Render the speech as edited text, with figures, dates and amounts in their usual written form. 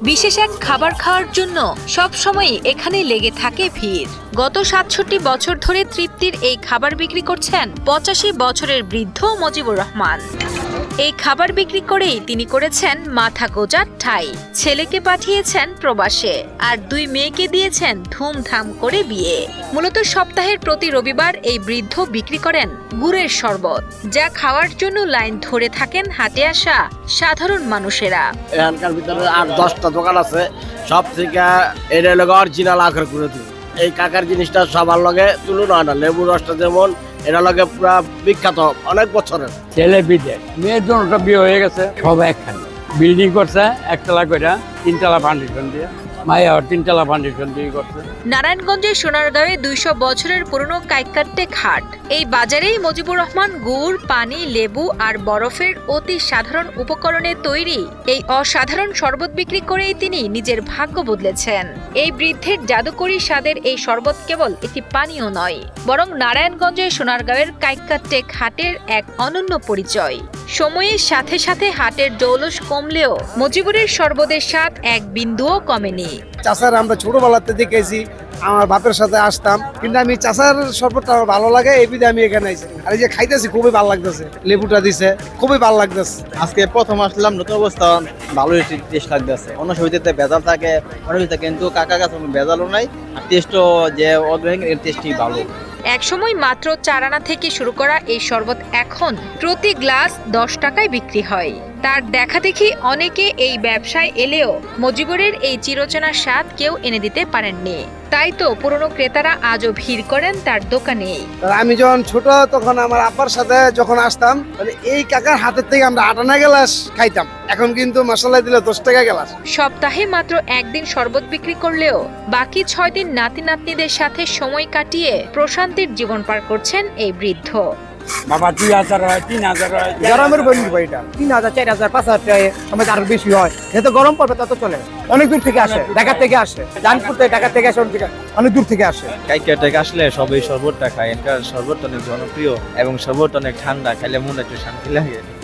বিশেষ এক খাবার খাওয়ার জন্য সব সময় এখানে লেগে থাকে ভিড়। গত ৬৭ বছর ধরে তৃপ্তির এই খাবার বিক্রি করছেন ৮৫ বছরের বৃদ্ধ মজিবুর রহমান। এই খাবার বিক্রি করেই তিনি করেছেন মাথা গোঁজার ঠাঁই। ছেলেকে পাঠিয়েছেন প্রবাসে, আর ২ মেয়েকে দিয়েছেন ধুমধাম করে বিয়ে। মূলত সপ্তাহের প্রতি রবিবার এই বৃদ্ধ বিক্রি করেন গুড়ের শরবত, যা খাওয়ার জন্য লাইন ধরে থাকেন হাটে আসা সাধারণ মানুষেরা। এখানকার ভিতরে ৮-১০টা দোকান আছে, সব থেকে এটা লগে অরিজিনাল আখের করে দিই। এই কাকার জিনিসটা সবার লগে তুলনা হয় না। লেবু রসটা যেমন এটা লগে পুরা বিখ্যাত অনেক বছরের। ছেলে বিদেশ, মেয়ের জন্য বিয়ে হয়ে গেছে, সব একখানে বিল্ডিং করছে, একতলা করে ৩তলা ফাউন্ডেশন দিয়ে, মায়া ৩তলা ফাউন্ডেশন দিয়ে করছে। নারায়ণগঞ্জের সোনারগাঁওয়ে ২০০ বছরের পুরনো কাইকাট্টে ঘাট। এই বাজারেই মজিবুর রহমান গুড়, পানি, লেবু আর বরফের অতি সাধারণ উপকরণে তৈরি এই অসাধারণ শরবত বিক্রি করেই তিনি নিজের ভাগ্য বদলেছেন। এই বৃদ্ধের জাদুকরী স্বাদের এই শরবত কেবল একটি পানীয় নয়, বরং নারায়ণগঞ্জের সোনারগাঁওয়ের কাইকাট্টে ঘাটের এক অনন্য পরিচয়। সময়ের সাথে সাথে হাটের জৌলুস কমলেও মজিবুরের শরবতের স্বাদ এক বিন্দুও কমেনি। চাচার আমরা ছোটবেলাতে দেখেছি, আমার বাপের সাথে আসতাম, কিন্তু আমি চাচার শরবতটা আমার ভালো লাগে, এই বিধে আমি এখানে আইছি। আর এই যে খাইতেছি খুবই ভালো লাগতেছে, লেবুটা দিছে খুবই ভালো লাগতেছে। আজকে প্রথম আসলাম, নতুন অবস্থা, ভালোই টেস্ট লাগতেছে। অন্য সমিতিতে ভেজাল থাকে, অন্য সমিতিতে কিন্তু কাকা কাছে ভেজালও নাই, আর টেস্টও যে অর্গানিক টেস্টই ভালো। একসময় মাত্র ৪ আনা থেকে শুরু করা এই শরবত এখন প্রতি গ্লাস ১০ টাকায় বিক্রি হয়। তার দেখা দেখি অনেকে এই ব্যবসায় এলেও মজিবুরের এই চিরচেনা স্বাদ কেউ এনে দিতে পারেননি। তাই তো পুরনো ক্রেতারা আজও ভিড় করেন তার দোকানে। আমি যখন ছোট তখন আমার আব্বার সাথে যখন আসতাম, মানে এই কাকার হাতের থেকে আমরা ৮ আনা গ্লাস খাইতাম। এখন কিন্তু মশলা দিলে ১০ টাকা গ্লাস। সপ্তাহে মাত্র একদিন শরবত বিক্রি করলেও বাকি ৬ দিন নাতি নাতনিদের সাথে সময় কাটিয়ে প্রশান্তির জীবন পার করছেন এই বৃদ্ধ। বাবা ২০০০ হয়, ৩০০০ হয়, গরমের উপর নির্ভর এটা ৩০০০, ৪০০০, ৫০০০ টাকা সময় আরো বেশি হয়। যত গরম পড়বে তত চলে। অনেক দূর থেকে আসে, ঢাকা থেকে আসে, জানপুর থেকে, ঢাকা থেকে আসে, অনেক দূর থেকে আসে। কাইকার থেকে আসলে সবাই শরবতটা খায়। এখানকার শরবত অনেক জনপ্রিয় এবং শরবত অনেক ঠান্ডা, খাইলে মনে একটু শান্তি লাগে।